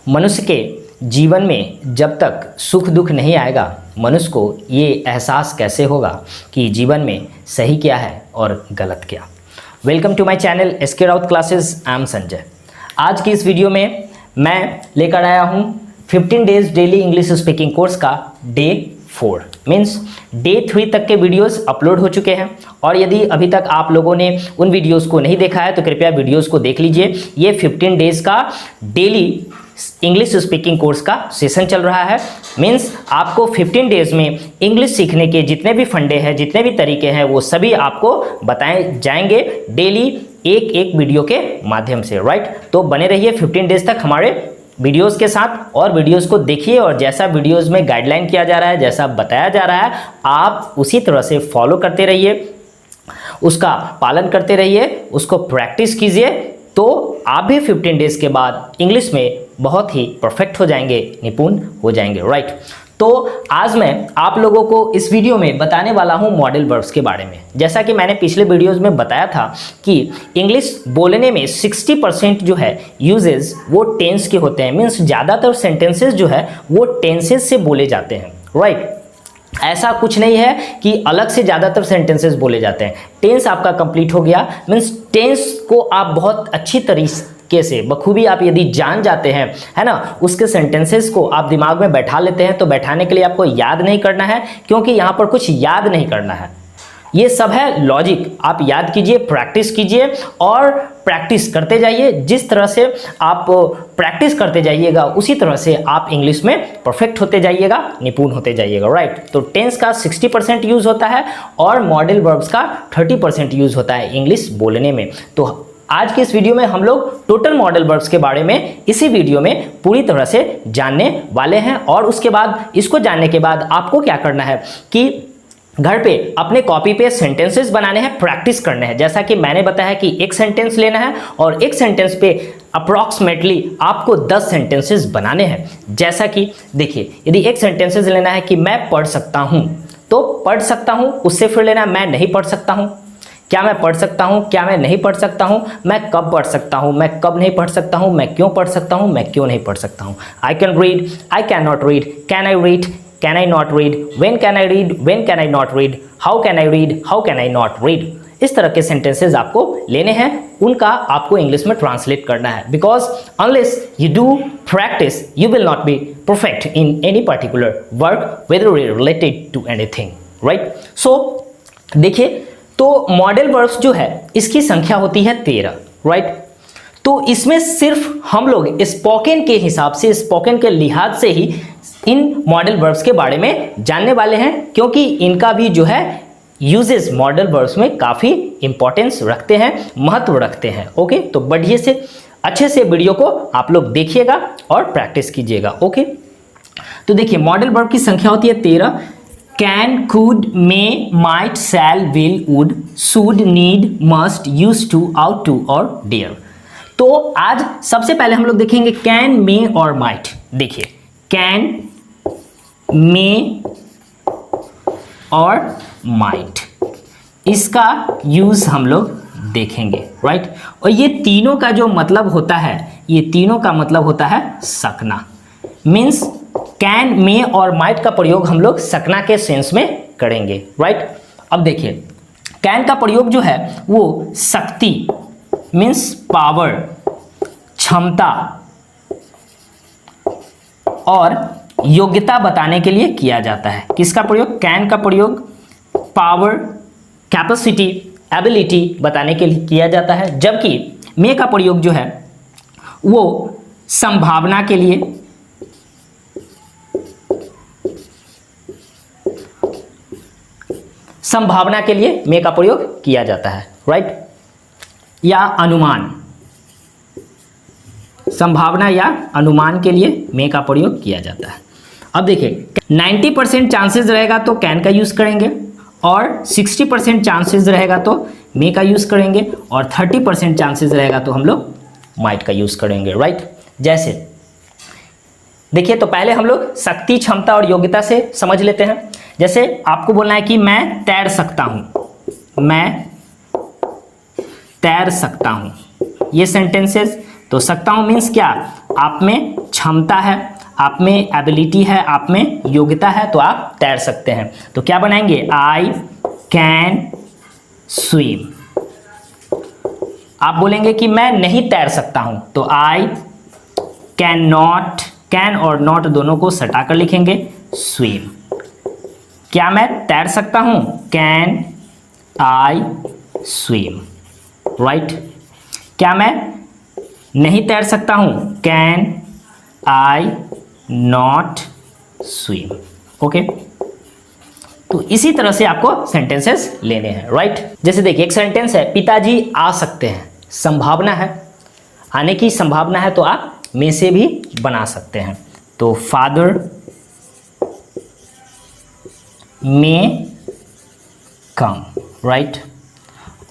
मनुष्य के जीवन में जब तक सुख दुख नहीं आएगा, मनुष्य को ये एहसास कैसे होगा कि जीवन में सही क्या है और गलत क्या। Welcome to my channel SK Raut classes. I am Sanjay. आज की इस वीडियो में मैं लेकर आया हूँ 15 days daily English speaking course का डे 4 मीन्स डे 3 तक के वीडियोस अपलोड हो चुके हैं। और यदि अभी तक आप लोगों ने उन वीडियोस को नहीं देखा है तो कृपया वीडियोस को देख लीजिए। ये 15 डेज का डेली इंग्लिश स्पीकिंग कोर्स का सेशन चल रहा है। मीन्स आपको 15 डेज में इंग्लिश सीखने के जितने भी फंडे हैं, जितने भी तरीके हैं, वो सभी आपको बताए जाएंगे डेली एक एक वीडियो के माध्यम से। राइट, तो बने रहिए 15 डेज तक हमारे वीडियोस के साथ और वीडियोस को देखिए और जैसा वीडियोस में गाइडलाइन किया जा रहा है, जैसा बताया जा रहा है, आप उसी तरह से फॉलो करते रहिए, उसका पालन करते रहिए, उसको प्रैक्टिस कीजिए, तो आप भी 15 डेज के बाद इंग्लिश में बहुत ही परफेक्ट हो जाएंगे, निपुण हो जाएंगे। राइट, तो आज मैं आप लोगों को इस वीडियो में बताने वाला हूं मॉडल वर्ब्स के बारे में। जैसा कि मैंने पिछले वीडियोस में बताया था कि इंग्लिश बोलने में 60% जो है यूजेस वो टेंस के होते हैं। मीन्स ज़्यादातर सेंटेंसेस जो है वो टेंसेस से बोले जाते हैं। राइट, ऐसा कुछ नहीं है कि अलग से ज़्यादातर सेंटेंसेस बोले जाते हैं। टेंस आपका कंप्लीट हो गया, मीन्स टेंस को आप बहुत अच्छी तरीके से बखूबी आप यदि जान जाते हैं, है ना, उसके सेंटेंसेस को आप दिमाग में बैठा लेते हैं। तो बैठाने के लिए आपको याद नहीं करना है, क्योंकि यहाँ पर कुछ याद नहीं करना है, ये सब है लॉजिक। आप याद कीजिए, प्रैक्टिस कीजिए और प्रैक्टिस करते जाइए। जिस तरह से आप प्रैक्टिस करते जाइएगा उसी तरह से आप इंग्लिश में परफेक्ट होते जाइएगा, निपुण होते जाइएगा। राइट, तो टेंस का 60% यूज़ होता है और मॉडल वर्ब्स का 30% यूज़ होता है इंग्लिश बोलने में। तो आज की इस वीडियो में हम लोग टोटल मॉडल वर्ब्स के बारे में इसी वीडियो में पूरी तरह से जानने वाले हैं। और उसके बाद इसको जानने के बाद आपको क्या करना है कि घर पे अपने कॉपी पे सेंटेंसेस बनाने हैं, प्रैक्टिस करने हैं। जैसा कि मैंने बताया कि एक सेंटेंस लेना है और एक सेंटेंस पे अप्रॉक्सीमेटली आपको 10 सेंटेंसेस बनाने हैं। जैसा कि देखिए, यदि एक सेंटेंसेस लेना है कि मैं पढ़ सकता हूँ, तो पढ़ सकता हूँ, उससे फिर लेना मैं नहीं पढ़ सकता हूँ, क्या मैं पढ़ सकता हूँ, क्या मैं नहीं पढ़ सकता हूँ, मैं कब पढ़ सकता हूँ, मैं कब नहीं पढ़ सकता हूँ, मैं क्यों पढ़ सकता हूँ, मैं क्यों नहीं पढ़ सकता हूँ। I can read, I can not read, can I read, can I not read, when can I read, when can I not read, how can I read, how can I not read. इस तरह के sentences आपको लेने हैं, उनका आपको English में translate करना है। Because unless you do practice you will not be perfect in any particular work whether related to anything. Right, so देखिए, तो मॉडल वर्ब्स जो है इसकी संख्या होती है 13। राइट, तो इसमें सिर्फ हम लोग स्पोकन के हिसाब से, स्पोकन के लिहाज से ही इन मॉडल वर्ब्स के बारे में जानने वाले हैं, क्योंकि इनका भी जो है यूजेस मॉडल वर्ब्स में काफ़ी इंपॉर्टेंस रखते हैं, महत्व रखते हैं। ओके, तो बढ़िया से अच्छे से वीडियो को आप लोग देखिएगा और प्रैक्टिस कीजिएगा। ओके, तो देखिए मॉडल वर्ब की संख्या होती है 13। Can, could, may, might, shall, will, would, should, need, must, used to, ought to और डेयर। तो आज सबसे पहले हम लोग देखेंगे कैन, मे और माइट। देखिए कैन, मे और माइट, इसका यूज हम लोग देखेंगे। राइट, और ये तीनों का जो मतलब होता है, ये तीनों का मतलब होता है सकना। मीन्स कैन, मे और माइट का प्रयोग हम लोग सकना के सेंस में करेंगे। राइट, अब देखिए कैन का प्रयोग जो है वो शक्ति मीन्स पावर, क्षमता और योग्यता बताने के लिए किया जाता है। किसका प्रयोग? कैन का प्रयोग पावर, कैपेसिटी, एबिलिटी बताने के लिए किया जाता है। जबकि मे का प्रयोग जो है वो संभावना के लिए, संभावना के लिए मे का प्रयोग किया जाता है। राइट, या अनुमान, संभावना या अनुमान के लिए मे का प्रयोग किया जाता है। अब देखिए 90% चांसेस रहेगा तो कैन का यूज करेंगे और 60% चांसेस रहेगा तो मे का यूज करेंगे और 30% चांसेस रहेगा तो हम लोग माइट का यूज करेंगे। राइट, जैसे देखिए, तो पहले हम लोग शक्ति, क्षमता और योग्यता से समझ लेते हैं। जैसे आपको बोलना है कि मैं तैर सकता हूं, मैं तैर सकता हूं, ये सेंटेंसेस तो सकता हूँ मीन्स क्या, आप में क्षमता है, आप में एबिलिटी है, आप में योग्यता है, तो आप तैर सकते हैं। तो क्या बनाएंगे, आई कैन स्विम। आप बोलेंगे कि मैं नहीं तैर सकता हूं, तो आई कैन नॉट, कैन और नॉट दोनों को सटा कर लिखेंगे, स्विम। क्या मैं तैर सकता हूं, कैन आई स्विम, राइट। क्या मैं नहीं तैर सकता हूं, can I not swim. Okay, तो इसी तरह से आपको सेंटेंसेस लेने हैं, राइट। जैसे देखिए एक सेंटेंस है, पिताजी आ सकते हैं, संभावना है, आने की संभावना है, तो आप में से भी बना सकते हैं। तो फादर मे कम, राइट।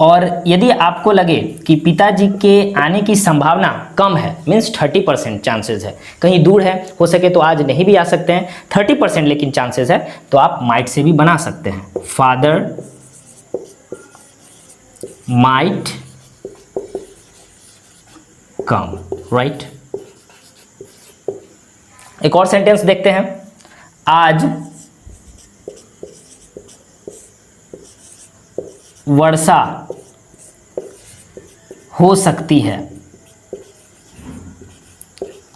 और यदि आपको लगे कि पिताजी के आने की संभावना कम है, मीन्स 30% चांसेस है, कहीं दूर है, हो सके तो आज नहीं भी आ सकते हैं, 30% लेकिन चांसेस है, तो आप माइट से भी बना सकते हैं। Father might come, right. एक और सेंटेंस देखते हैं, आज वर्षा हो सकती है,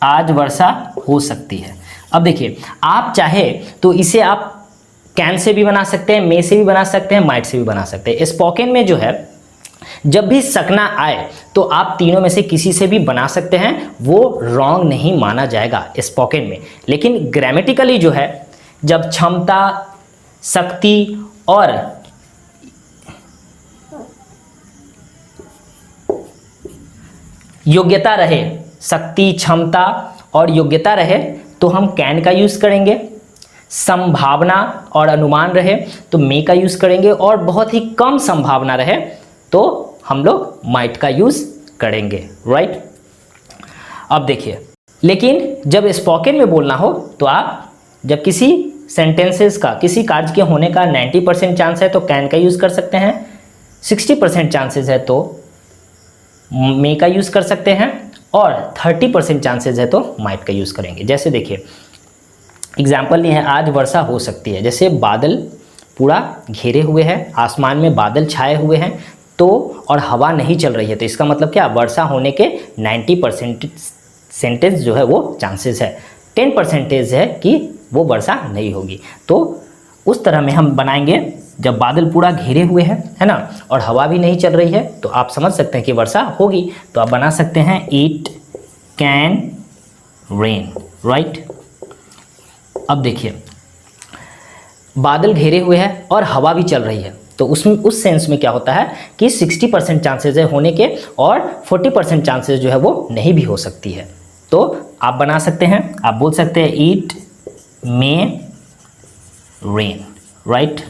आज वर्षा हो सकती है। अब देखिए आप चाहे तो इसे आप कैन से भी बना सकते हैं, मे से भी बना सकते हैं, माइट से भी बना सकते हैं। स्पोकन में जो है जब भी सकना आए तो आप तीनों में से किसी से भी बना सकते हैं, वो रॉन्ग नहीं माना जाएगा स्पोकन में। लेकिन ग्रामेटिकली जो है, जब क्षमता, शक्ति और योग्यता रहे, शक्ति, क्षमता और योग्यता रहे तो हम कैन का यूज़ करेंगे, संभावना और अनुमान रहे तो मे का यूज़ करेंगे, और बहुत ही कम संभावना रहे तो हम लोग माइट का यूज़ करेंगे, राइट। अब देखिए, लेकिन जब स्पोकन में बोलना हो तो आप जब किसी सेंटेंसेस का, किसी कार्य के होने का 90% चांस है तो कैन का यूज़ कर सकते हैं, 60% चांसेस है तो मे का यूज़ कर सकते हैं, और 30% चांसेस है तो माइट का यूज़ करेंगे। जैसे देखिए एग्जाम्पल नहीं है, आज वर्षा हो सकती है, जैसे बादल पूरा घेरे हुए हैं, आसमान में बादल छाए हुए हैं, तो और हवा नहीं चल रही है, तो इसका मतलब क्या, वर्षा होने के 90% जो है वो चांसेस है, 10% है कि वो वर्षा नहीं होगी। तो उस तरह में हम बनाएंगे, जब बादल पूरा घेरे हुए हैं, है ना, और हवा भी नहीं चल रही है, तो आप समझ सकते हैं कि वर्षा होगी, तो आप बना सकते हैं इट कैन रेन, राइट। अब देखिए बादल घेरे हुए हैं और हवा भी चल रही है, तो उसमें उस सेंस में क्या होता है कि 60% चांसेस है होने के, और 40% चांसेस जो है वो नहीं भी हो सकती है। तो आप बना सकते हैं, आप बोल सकते हैं इट मे रेन, राइट।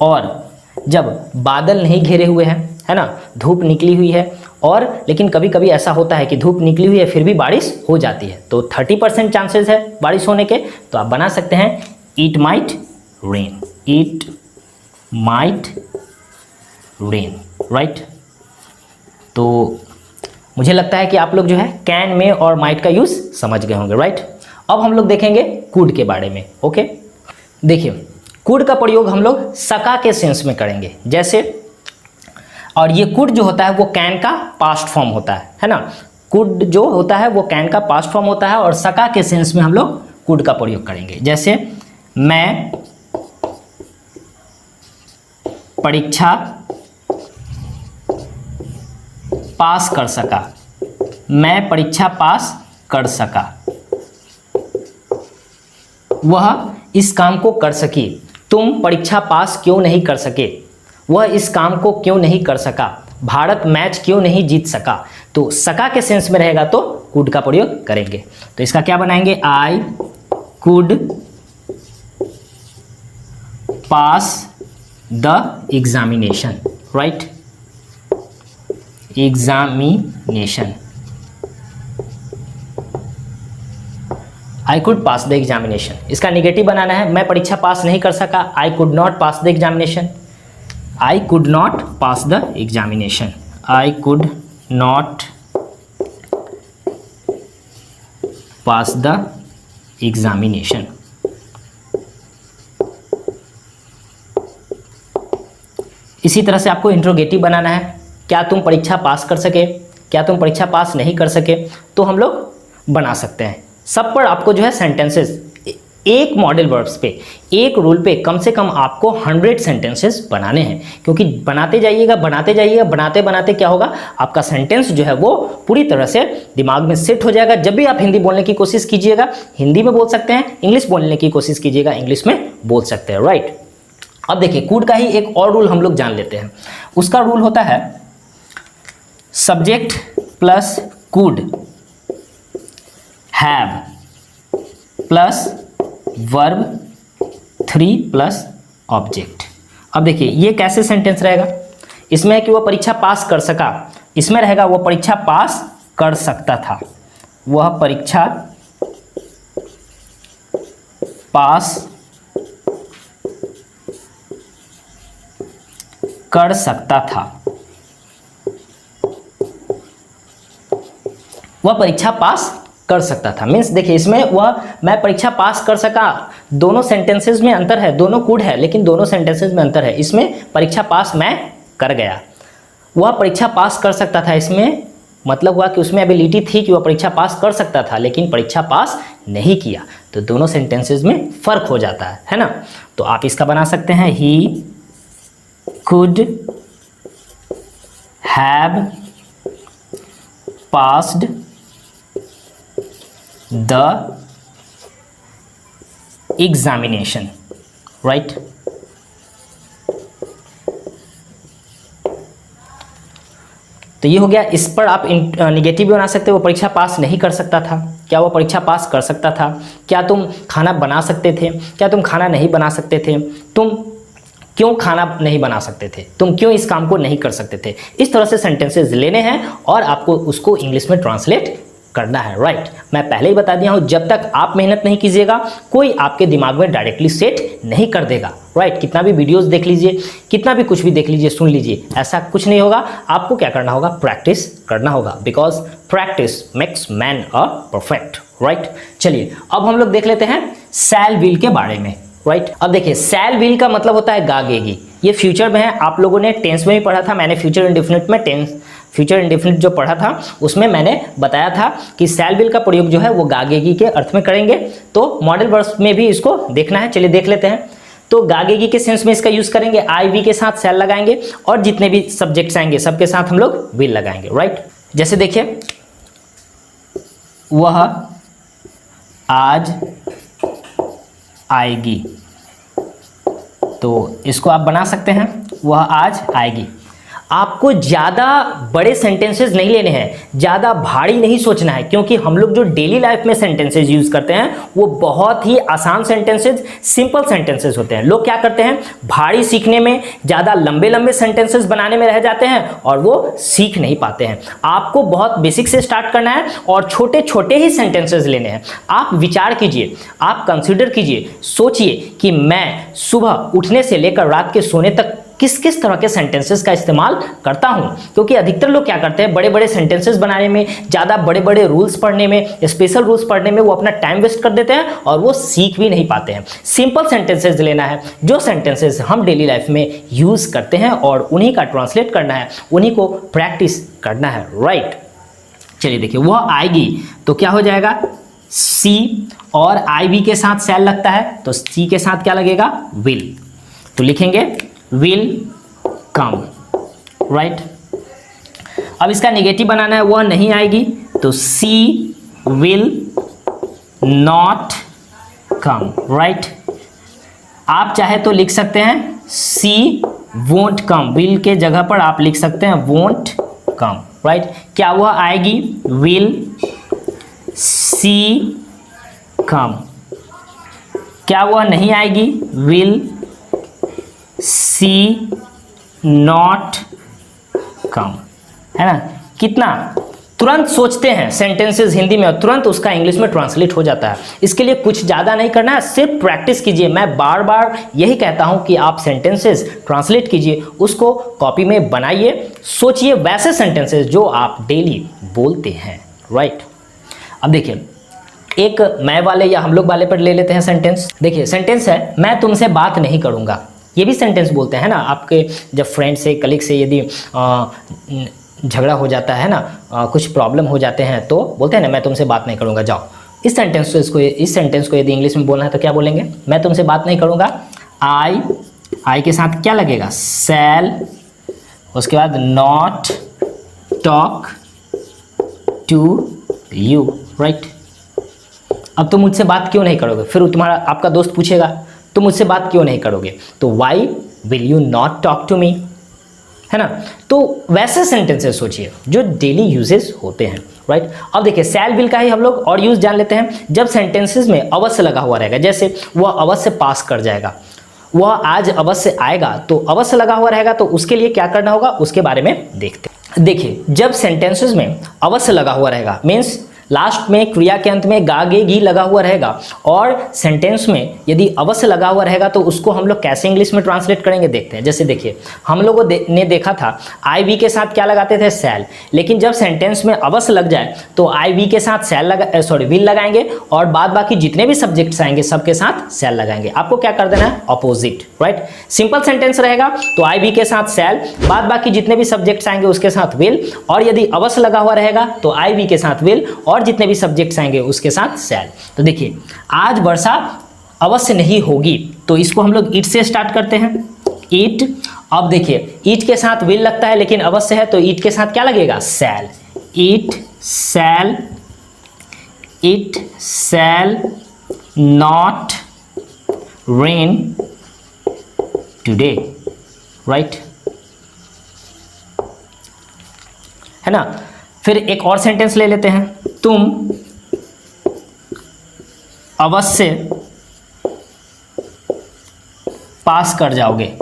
और जब बादल नहीं घेरे हुए हैं, है ना, धूप निकली हुई है, और लेकिन कभी कभी ऐसा होता है कि धूप निकली हुई है फिर भी बारिश हो जाती है, तो 30% चांसेस है बारिश होने के, तो आप बना सकते हैं it might rain, it might rain, right. तो मुझे लगता है कि आप लोग जो है कैन में और माइट का यूज़ समझ गए होंगे, राइट। अब हम लोग देखेंगे कुड के बारे में, ओके। देखिए कुड का प्रयोग हम लोग सका के सेंस में करेंगे, जैसे, और ये कुड जो होता है वो कैन का पास्ट फॉर्म होता है ना, कुड जो होता है वो कैन का पास्ट फॉर्म होता है, और सका के सेंस में हम लोग कुड का प्रयोग करेंगे। जैसे मैं परीक्षा पास कर सका, मैं परीक्षा पास कर सका, वह इस काम को कर सकी, तुम परीक्षा पास क्यों नहीं कर सके, वह इस काम को क्यों नहीं कर सका, भारत मैच क्यों नहीं जीत सका। तो सका के सेंस में रहेगा तो कुड का प्रयोग करेंगे, तो इसका क्या बनाएंगे, I could pass the examination, right, examination, I could pass the examination. इसका निगेटिव बनाना है, मैं परीक्षा पास नहीं कर सका, I could not pass the examination, I could not pass the examination, I could not pass the examination. इसी तरह से आपको इंट्रोगेटिव बनाना है, क्या तुम परीक्षा पास कर सके, क्या तुम परीक्षा पास नहीं कर सके, तो हम लोग बना सकते हैं। सब पर आपको जो है सेंटेंसेस, एक मॉडल वर्ब्स पे, एक रूल पे कम से कम आपको 100 सेंटेंसेस बनाने हैं, क्योंकि बनाते जाइएगा बनाते बनाते क्या होगा, आपका सेंटेंस जो है वो पूरी तरह से दिमाग में सेट हो जाएगा। जब भी आप हिंदी बोलने की कोशिश कीजिएगा हिंदी में बोल सकते हैं, इंग्लिश बोलने की कोशिश कीजिएगा इंग्लिश में बोल सकते हैं, राइट। अब देखिए कूड का ही एक और रूल हम लोग जान लेते हैं। उसका रूल होता है subject plus could have plus verb 3 plus object. अब देखिए ये कैसे सेंटेंस रहेगा, इसमें है कि वह परीक्षा पास कर सका, इसमें रहेगा वह परीक्षा पास कर सकता था, वह परीक्षा पास कर सकता था, वह परीक्षा पास कर सकता था। मीन्स देखिए इसमें वह मैं परीक्षा पास कर सका, दोनों सेंटेंसेस में अंतर है, दोनों कूड है लेकिन दोनों सेंटेंसेस में अंतर है। इसमें परीक्षा पास मैं कर गया, वह परीक्षा पास कर सकता था, इसमें मतलब हुआ कि उसमें एबिलिटी थी कि वह परीक्षा पास कर सकता था लेकिन परीक्षा पास नहीं किया, तो दोनों सेंटेंसेस में फर्क हो जाता है ना। तो आप इसका बना सकते हैं ही could have passed the examination, right? तो ये हो गया। इस पर आप निगेटिव भी बना सकते हो, वो परीक्षा पास नहीं कर सकता था, क्या वो परीक्षा पास कर सकता था, क्या तुम खाना बना सकते थे, क्या तुम खाना नहीं बना सकते थे, तुम क्यों खाना नहीं बना सकते थे, तुम क्यों इस काम को नहीं कर सकते थे। इस तरह से सेंटेंसेस लेने हैं और आपको उसको इंग्लिश में ट्रांसलेट करना है, राइट। मैं पहले ही बता दिया हूं, जब तक आप मेहनत नहीं कीजिएगा कोई आपके दिमाग में डायरेक्टली सेट नहीं कर देगा, राइट। कितना भी वीडियोस देख लीजिए, कितना भी कुछ भी देख लीजिए, सुन लीजिए, ऐसा कुछ नहीं होगा। आपको क्या करना होगा, प्रैक्टिस करना होगा, because practice makes man a perfect, right. चलिए अब हम लोग देख लेते हैं शैल विल के बारे में, राइट। अब देखिए शैल विल का मतलब होता है गागेगी, ये फ्यूचर में है। आप लोगों ने टेंस में भी पढ़ा था, मैंने फ्यूचर इंडेफिनिट में फ्यूचर इंडेफिनिट जो पढ़ा था उसमें मैंने बताया था कि शैल विल का प्रयोग जो है वो गागेगी के अर्थ में करेंगे, तो मॉडल वर्ब्स में भी इसको देखना है। चलिए देख लेते हैं। तो गागेगी के सेंस में इसका यूज करेंगे, आई वी के साथ शैल लगाएंगे और जितने भी सब्जेक्ट्स आएंगे सबके साथ हम लोग विल लगाएंगे, राइट। जैसे देखिए वह आज आएगी, तो इसको आप बना सकते हैं, वह आज आएगी। आपको ज़्यादा बड़े सेंटेंसेस नहीं लेने हैं, ज़्यादा भारी नहीं सोचना है, क्योंकि हम लोग जो डेली लाइफ में सेंटेंसेस यूज़ करते हैं वो बहुत ही आसान सेंटेंसेस, सिंपल सेंटेंसेस होते हैं। लोग क्या करते हैं, भारी सीखने में, ज़्यादा लंबे लंबे सेंटेंसेस बनाने में रह जाते हैं और वो सीख नहीं पाते हैं। आपको बहुत बेसिक से स्टार्ट करना है और छोटे छोटे ही सेंटेंसेस लेने हैं। आप विचार कीजिए, आप कंसिडर कीजिए, सोचिए कि मैं सुबह उठने से लेकर रात के सोने तक किस किस तरह के सेंटेंसेस का इस्तेमाल करता हूं। क्योंकि अधिकतर लोग क्या करते हैं, बड़े बड़े सेंटेंसेस बनाने में, ज़्यादा बड़े बड़े रूल्स पढ़ने में, स्पेशल रूल्स पढ़ने में वो अपना टाइम वेस्ट कर देते हैं और वो सीख भी नहीं पाते हैं। सिंपल सेंटेंसेस लेना है, जो सेंटेंसेस हम डेली लाइफ में यूज़ करते हैं और उन्हीं का ट्रांसलेट करना है, उन्हीं को प्रैक्टिस करना है, राइट। चलिए देखिए वह आएगी, तो क्या हो जाएगा, सी और आई वी के साथ शैल लगता है, तो सी के साथ क्या लगेगा, विल। तो लिखेंगे विल कम, राइट। अब इसका नेगेटिव बनाना है, वह नहीं आएगी, तो सी विल नॉट कम, राइट। आप चाहे तो लिख सकते हैं सी वोंट कम, विल के जगह पर आप लिख सकते हैं वोंट कम, राइट। क्या वह आएगी, विल सी कम। क्या वह नहीं आएगी, विल सी नॉट कम, है ना। कितना तुरंत सोचते हैं सेंटेंसेस हिंदी में और तुरंत उसका इंग्लिश में ट्रांसलेट हो जाता है। इसके लिए कुछ ज़्यादा नहीं करना है, सिर्फ प्रैक्टिस कीजिए। मैं बार बार यही कहता हूं कि आप सेंटेंसेस ट्रांसलेट कीजिए, उसको कॉपी में बनाइए, सोचिए वैसे सेंटेंसेस जो आप डेली बोलते हैं, राइट। अब देखिए एक मैं वाले या हम लोग वाले पर ले लेते हैं सेंटेंस। देखिए सेंटेंस है मैं तुमसे बात नहीं करूँगा, ये भी सेंटेंस बोलते हैं ना। आपके जब फ्रेंड से कलीग से यदि झगड़ा हो जाता है ना, कुछ प्रॉब्लम हो जाते हैं तो बोलते हैं ना मैं तुमसे बात नहीं करूँगा, जाओ। इस सेंटेंस को यदि इंग्लिश में बोलना है तो क्या बोलेंगे? मैं तुमसे बात नहीं करूँगा, आई के साथ क्या लगेगा? शैल, उसके बाद not talk to you, right. अब तुम मुझसे बात क्यों नहीं करोगे? फिर तुम्हारा आपका दोस्त पूछेगा तुम मुझसे बात क्यों नहीं करोगे, तो why will you not talk to me, है ना। तो वैसे सेंटेंसेस सोचिए जो डेली यूजेस होते हैं, राइट। अब देखिए शैल विल का ही हम लोग और यूज जान लेते हैं। जब सेंटेंसेस में अवश्य लगा हुआ रहेगा, जैसे वह अवश्य पास कर जाएगा, वह आज अवश्य आएगा, तो अवश्य लगा हुआ रहेगा, तो उसके लिए क्या करना होगा उसके बारे में देखते हैं। देखिए जब सेंटेंसेस में अवश्य लगा हुआ रहेगा मीन्स लास्ट में क्रिया के अंत में गागेगी लगा हुआ रहेगा, और सेंटेंस में यदि अवश्य लगा हुआ रहेगा तो उसको हम लोग कैसे इंग्लिश में ट्रांसलेट करेंगे देखते हैं। जैसे देखिए हम लोगों ने देखा था आई वी के साथ क्या लगाते थे? शैल। लेकिन जब सेंटेंस में अवश्य लग जाए तो आई वी के साथ विल लगाएंगे, और बाद बाकी जितने भी सब्जेक्ट्स आएंगे सबके साथ शैल लगाएंगे। आपको क्या कर देना है? Opposite, right. सिंपल सेंटेंस रहेगा तो आई वी के साथ शैल, बाद बाकी जितने भी सब्जेक्ट्स आएंगे उसके साथ विल, और यदि अवश्य लगा हुआ रहेगा तो आई वी के साथ विल, और जितने भी सब्जेक्ट्स आएंगे उसके साथ शैल। तो देखिए आज वर्षा अवश्य नहीं होगी, तो इसको हम लोग इट से स्टार्ट करते हैं, इट। अब देखिए इट के साथ विल लगता है लेकिन अवश्य है, तो इट के साथ क्या लगेगा? Shall. It shall not rain today, right, है ना। फिर एक और सेंटेंस ले लेते हैं, तुम अवश्य पास कर जाओगे,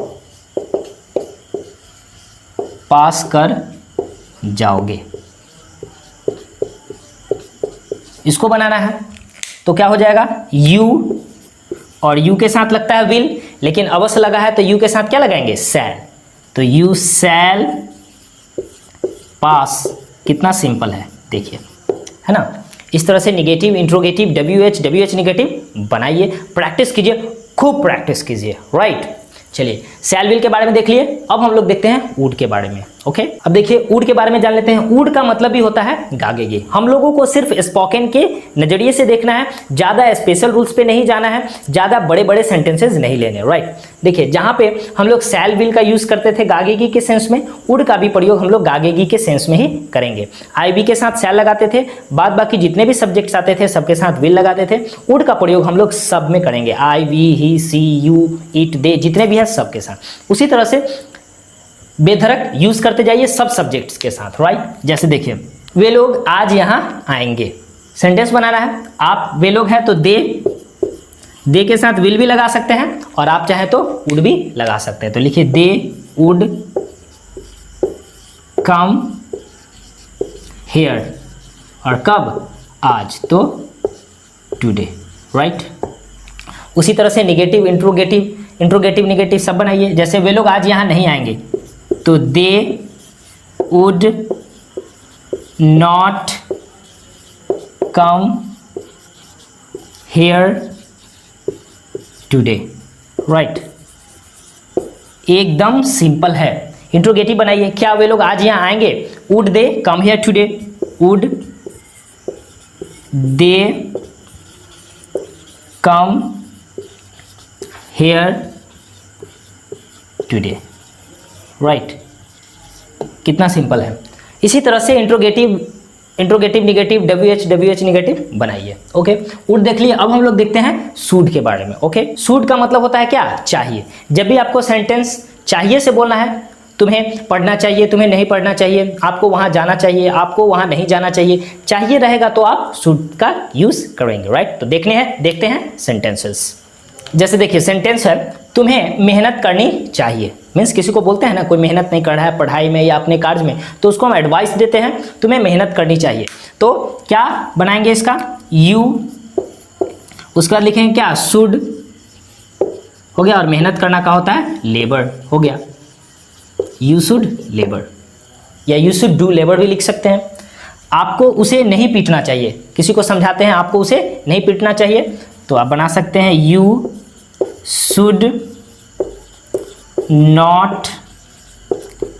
इसको बनाना है तो क्या हो जाएगा? यू, और यू के साथ लगता है विल लेकिन अवश्य लगा है तो यू के साथ क्या लगाएंगे? शैल। तो यू शैल पास। कितना सिंपल है देखिए, है ना। इस तरह से निगेटिव, इंट्रोगेटिव, WH निगेटिव बनाइए, प्रैक्टिस कीजिए, खूब प्रैक्टिस कीजिए, राइट। चलिए शैल विल के बारे में देख लिए, अब हम लोग देखते हैं वुड के बारे में। ओके, अब देखिए वुड के बारे में जान लेते हैं। वुड का मतलब भी होता है गागेगी। हम लोगों को सिर्फ स्पोकन के नजरिए से देखना है, ज्यादा स्पेशल रूल्स पे नहीं जाना है, ज्यादा बड़े बड़े सेंटेंसेस नहीं लेने, राइट। देखिए जहां पे हम लोग शैल विल का यूज करते थे गागेगी के सेंस में, वुड का भी प्रयोग हम लोग गागेगी के सेंस में ही करेंगे। आई वी के साथ शैल लगाते थे, बाद बाकी जितने भी सब्जेक्ट्स आते थे सबके साथ विल लगाते थे। वुड का प्रयोग हम लोग सब में करेंगे, आई वी ही सी यू इट दे जितने भी है सबके साथ। उसी तरह से बेधड़क यूज करते जाइए सब सब्जेक्ट्स के साथ, राइट। जैसे देखिए वे लोग आज यहाँ आएंगे, सेंटेंस बनाना है। आप वे लोग हैं तो दे के साथ विल भी लगा सकते हैं, और आप चाहे तो वुड भी लगा सकते हैं। तो लिखिए दे वुड कम हियर, और कब? आज, तो टुडे, राइट। उसी तरह से निगेटिव, इंट्रोगेटिव निगेटिव सब बनाइए। जैसे वे लोग आज यहाँ नहीं आएंगे तो they would not come here today, right. एकदम सिंपल है। इंट्रोगेटिव बनाइए, क्या वे लोग आज यहाँ आएंगे? Would they come here today, would they come here today, right. कितना सिंपल है। इसी तरह से इंट्रोगेटिव निगेटिव, WH निगेटिव बनाइए। ओके, वुड देख लिए। अब हम लोग देखते हैं शुड के बारे में। ओके, शुड का मतलब होता है क्या? चाहिए। जब भी आपको सेंटेंस चाहिए से बोलना है, तुम्हें पढ़ना चाहिए, तुम्हें नहीं पढ़ना चाहिए, आपको वहां जाना चाहिए, आपको वहां नहीं जाना चाहिए, चाहिए रहेगा तो आप शुड का यूज करेंगे, राइट। तो देखते हैं सेंटेंसेस। जैसे देखिए सेंटेंस है, तुम्हें मेहनत करनी चाहिए। मीन्स किसी को बोलते हैं ना कोई मेहनत नहीं कर रहा है पढ़ाई में या अपने कार्य में, तो उसको हम एडवाइस देते हैं तुम्हें मेहनत करनी चाहिए। तो क्या बनाएंगे इसका? यू, उसके बाद लिखेंगे क्या? शुड, हो गया। और मेहनत करना का होता है लेबर, हो गया। यू शुड लेबर, या यू शुड डू लेबर भी लिख सकते हैं। आपको उसे नहीं पीटना चाहिए, किसी को समझाते हैं आपको उसे नहीं पीटना चाहिए, तो आप बना सकते हैं you should not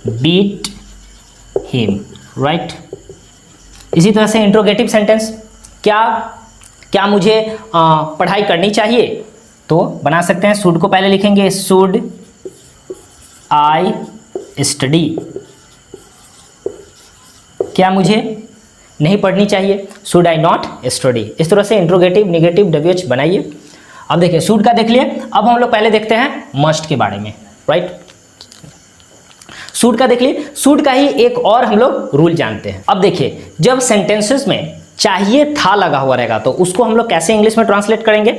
beat him, right. इसी तरह से इंट्रोगेटिव सेंटेंस, क्या मुझे पढ़ाई करनी चाहिए, तो बना सकते हैं शुड को पहले लिखेंगे शुड आई स्टडी, क्या मुझे नहीं पढ़नी चाहिए, शुड आई नॉट स्टडी। इस तरह से इंट्रोगेटिव नेगेटिव डब्ल्यूएच बनाइए। अब देखिए शुड का देख लिए, अब हम लोग पहले देखते हैं मस्ट के बारे में, राइट। शुड का देख लिए, शुड का ही एक और हम लोग रूल जानते हैं। अब देखिए जब सेंटेंसेस में चाहिए था लगा हुआ रहेगा तो उसको हम लोग कैसे इंग्लिश में ट्रांसलेट करेंगे।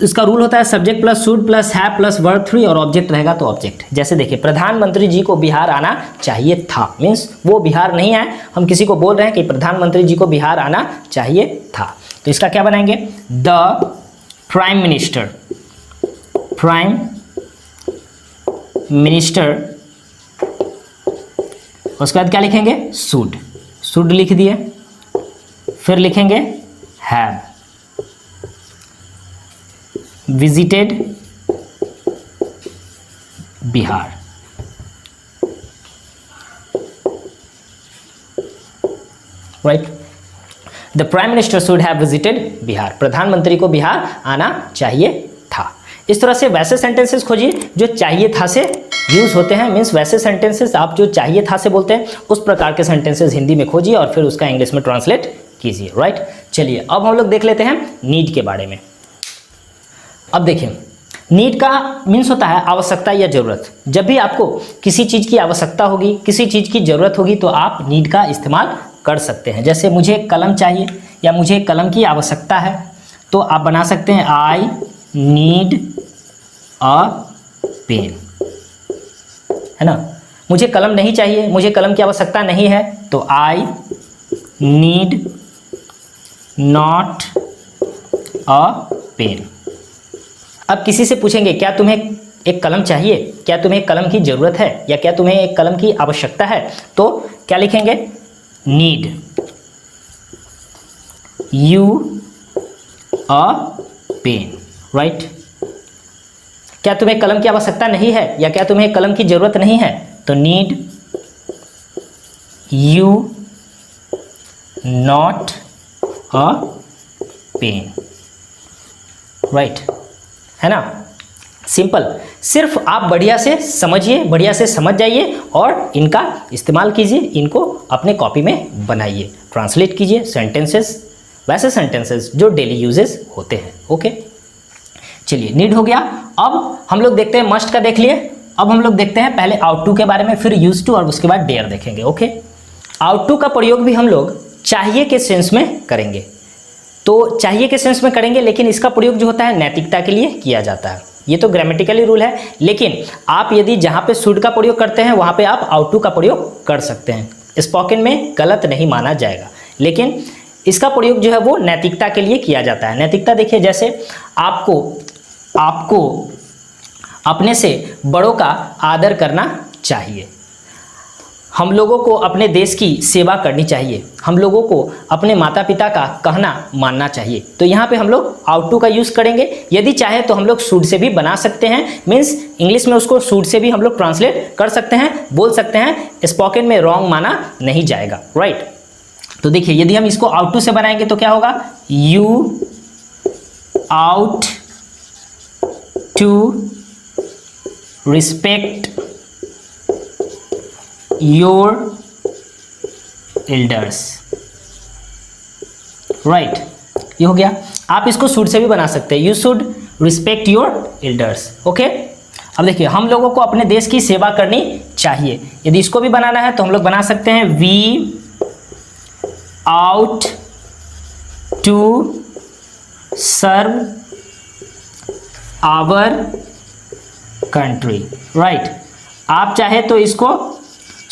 इसका रूल होता है subject plus should plus have plus verb 3 और ऑब्जेक्ट रहेगा तो ऑब्जेक्ट। जैसे देखिए प्रधानमंत्री जी को बिहार आना चाहिए था, मीन्स वो बिहार नहीं आए, हम किसी को बोल रहे हैं कि प्रधानमंत्री जी को बिहार आना चाहिए था, तो इसका क्या बनाएंगे, द प्राइम मिनिस्टर, उसके बाद क्या लिखेंगे शुड लिख दिए, फिर लिखेंगे have visited Bihar, right. The prime minister should have visited Bihar, प्रधानमंत्री को बिहार आना चाहिए था। इस तरह से वैसे सेंटेंसेस खोजिए जो चाहिए था से यूज होते हैं, मीन्स वैसे सेंटेंसेस आप जो चाहिए था से बोलते हैं उस प्रकार के सेंटेंसेस हिंदी में खोजिए और फिर उसका इंग्लिश में ट्रांसलेट कीजिए, राइट। चलिए अब हम लोग देख लेते हैं नीड के बारे में। अब देखिए नीड का मीन्स होता है आवश्यकता या जरूरत। जब भी आपको किसी चीज़ की आवश्यकता होगी, किसी चीज़ की जरूरत होगी तो आप नीड का इस्तेमाल कर सकते हैं। जैसे मुझे कलम चाहिए या मुझे कलम की आवश्यकता है तो आप बना सकते हैं आई नीड अ पेन, है ना। मुझे कलम नहीं चाहिए, मुझे कलम की आवश्यकता नहीं है तो I need not a pen. अब किसी से पूछेंगे क्या तुम्हें एक कलम चाहिए, क्या तुम्हें एक कलम की ज़रूरत है या क्या तुम्हें एक कलम की आवश्यकता है, तो क्या लिखेंगे need you a pen, right. क्या तुम्हें कलम की आवश्यकता नहीं है या क्या तुम्हें कलम की ज़रूरत नहीं है तो need you not a pen, right, है ना। सिंपल, सिर्फ आप बढ़िया से समझिए, बढ़िया से समझ जाइए और इनका इस्तेमाल कीजिए, इनको अपने कॉपी में बनाइए, ट्रांसलेट कीजिए सेंटेंसेस, वैसे सेंटेंसेस जो डेली यूजेस होते हैं। ओके, चलिए नीड हो गया। अब हम लोग देखते हैं मस्ट का देख लिए। अब हम लोग देखते हैं पहले आउट टू के बारे में, फिर यूज टू और उसके बाद डेयर देखेंगे। ओके, आउट टू का प्रयोग भी हम लोग चाहिए के सेंस में करेंगे, तो चाहिए के सेंस में करेंगे, लेकिन इसका प्रयोग जो होता है नैतिकता के लिए किया जाता है। ये तो ग्रामेटिकली रूल है, लेकिन आप यदि जहाँ पे शुड का प्रयोग करते हैं वहाँ पे आप आउट टू का प्रयोग कर सकते हैं। स्पोकन में गलत नहीं माना जाएगा, लेकिन इसका प्रयोग जो है वो नैतिकता के लिए किया जाता है। नैतिकता देखिए, जैसे आपको अपने से बड़ों का आदर करना चाहिए, हम लोगों को अपने देश की सेवा करनी चाहिए, हम लोगों को अपने माता पिता का कहना मानना चाहिए। तो यहाँ पे हम लोग आउट टू का यूज़ करेंगे। यदि चाहे तो हम लोग शुड से भी बना सकते हैं, मीन्स इंग्लिश में उसको शुड से भी हम लोग ट्रांसलेट कर सकते हैं, बोल सकते हैं, स्पोकन में रॉन्ग माना नहीं जाएगा, राइट। तो देखिए यदि हम इसको आउट टू से बनाएंगे तो क्या होगा, you ought to respect your elders, right, ये हो गया। आप इसको शुड से भी बना सकते हैं, you should respect your elders. Okay, अब देखिए हम लोगों को अपने देश की सेवा करनी चाहिए। यदि इसको भी बनाना है तो हम लोग बना सकते हैं we ought to serve our country, right. आप चाहे तो इसको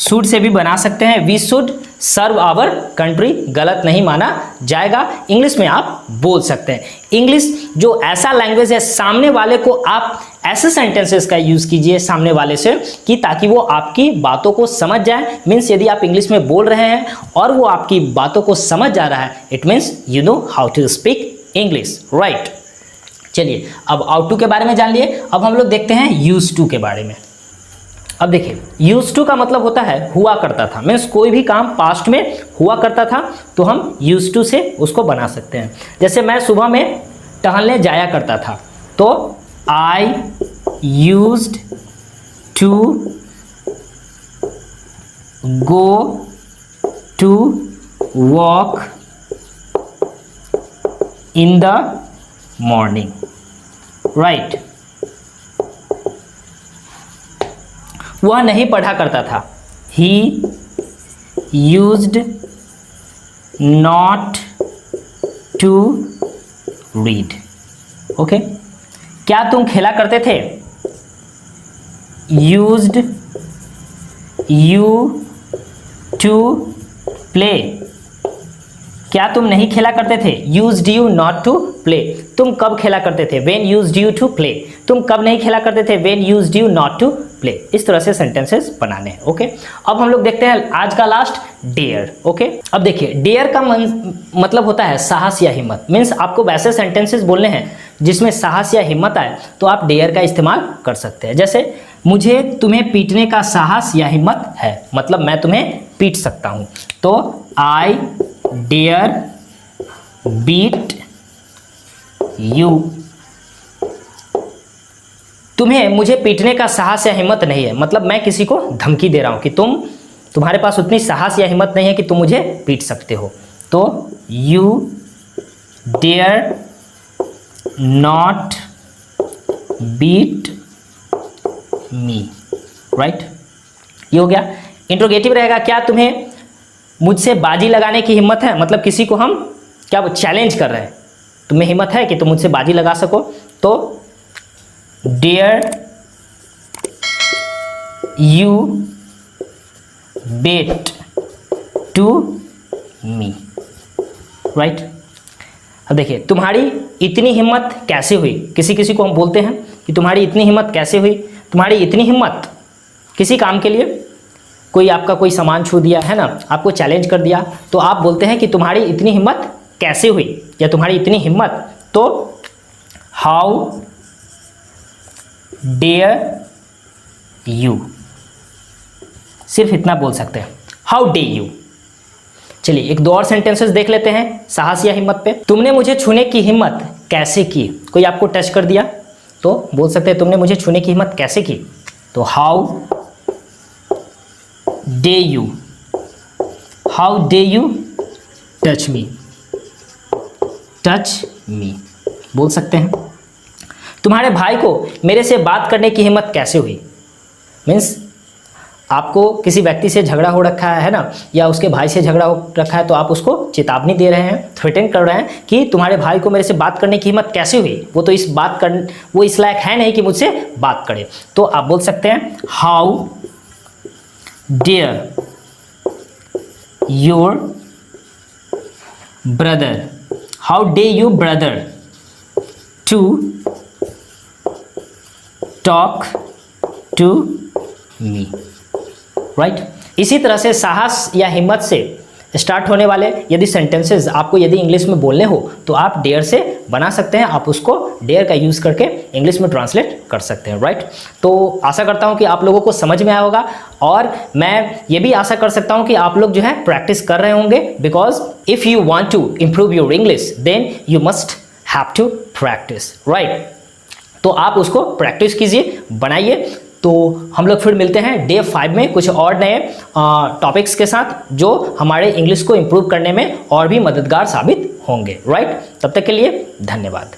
शुड से भी बना सकते हैं, we should serve our country, गलत नहीं माना जाएगा। इंग्लिश में आप बोल सकते हैं। इंग्लिश जो ऐसा लैंग्वेज है, सामने वाले को आप ऐसे सेंटेंसेस का यूज कीजिए सामने वाले से कि ताकि वो आपकी बातों को समझ जाए। मीन्स यदि आप इंग्लिश में बोल रहे हैं और वो आपकी बातों को समझ जा रहा है, it means you know how to speak English, right. चलिए अब आउट टू के बारे में जान लिए। अब हम लोग देखते हैं यूज टू के बारे में। अब देखिए, यूज टू का मतलब होता है हुआ करता था। मीन्स कोई भी काम पास्ट में हुआ करता था तो हम यूज टू से उसको बना सकते हैं। जैसे मैं सुबह में टहलने जाया करता था, तो I used to go to walk in the morning, right. वह नहीं पढ़ा करता था, he used not to read, okay. क्या तुम खेला करते थे, यूज्ड यू टू प्ले। क्या तुम नहीं खेला करते थे, used you not to play. तुम कब खेला करते थे, when used you to play. तुम कब नहीं खेला करते थे, when used you not to play. इस तरह से सेंटेंसेस बनाने हैं, ओके। अब हम लोग देखते हैं आज का लास्ट, डेयर, ओके। अब देखिए, डेयर का मतलब होता है साहस या हिम्मत। मीन्स आपको वैसे सेंटेंसेस बोलने हैं जिसमें साहस या हिम्मत आए तो आप डेयर का इस्तेमाल कर सकते हैं। जैसे मुझे तुम्हें पीटने का साहस या हिम्मत है, मतलब मैं तुम्हें पीट सकता हूं। तो आई डेयर बीट यू। तुम्हें मुझे पीटने का साहस या हिम्मत नहीं है, मतलब मैं किसी को धमकी दे रहा हूं कि तुम्हारे पास उतनी साहस या हिम्मत नहीं है कि तुम मुझे पीट सकते हो। तो you dare not beat me, right. ये हो गया। इंट्रोगेटिव रहेगा, क्या तुम्हें मुझसे बाजी लगाने की हिम्मत है, मतलब किसी को हम क्या चैलेंज कर रहे हैं, तुम्हें हिम्मत है कि तुम मुझसे बाजी लगा सको। तो dare you bet to me, right. अब देखिए, तुम्हारी इतनी हिम्मत कैसे हुई। किसी किसी को हम बोलते हैं कि तुम्हारी इतनी हिम्मत कैसे हुई। तुम्हारी इतनी हिम्मत किसी काम के लिए, कोई आपका कोई सामान छू दिया है ना, आपको चैलेंज कर दिया, तो आप बोलते हैं कि तुम्हारी इतनी हिम्मत कैसे हुई या तुम्हारी इतनी हिम्मत। तो हाउ डेयर यू, सिर्फ इतना बोल सकते हैं, हाउ डे यू। चलिए एक दो और सेंटेंसेस देख लेते हैं साहस या हिम्मत पे। तुमने मुझे छूने की हिम्मत कैसे की। कोई आपको टच कर दिया तो बोल सकते हैं तुमने मुझे छूने की हिम्मत कैसे की। तो how dare you, how dare you touch me, touch me बोल सकते हैं। तुम्हारे भाई को मेरे से बात करने की हिम्मत कैसे हुई। मीन्स आपको किसी व्यक्ति से झगड़ा हो रखा है ना, या उसके भाई से झगड़ा हो रखा है, तो आप उसको चेतावनी दे रहे हैं, थ्रेटन कर रहे हैं कि तुम्हारे भाई को मेरे से बात करने की हिम्मत कैसे हुई। वो तो वो इस लायक है नहीं कि मुझसे बात करे। तो आप बोल सकते हैं how dare your brother, how dare you brother to talk to me, right. इसी तरह से साहस या हिम्मत से स्टार्ट होने वाले यदि सेंटेंसेस आपको यदि इंग्लिश में बोलने हो तो आप डेयर से बना सकते हैं। आप उसको डेयर का यूज़ करके इंग्लिश में ट्रांसलेट कर सकते हैं, राइट। तो आशा करता हूं कि आप लोगों को समझ में आया होगा, और मैं ये भी आशा कर सकता हूं कि आप लोग जो है प्रैक्टिस कर रहे होंगे, because if you want to improve your English then you must have to practice, right. तो आप उसको प्रैक्टिस कीजिए, बनाइए। तो हम लोग फिर मिलते हैं डे 5 में कुछ और नए टॉपिक्स के साथ जो हमारे इंग्लिश को इम्प्रूव करने में और भी मददगार साबित होंगे, राइट। तब तक के लिए धन्यवाद।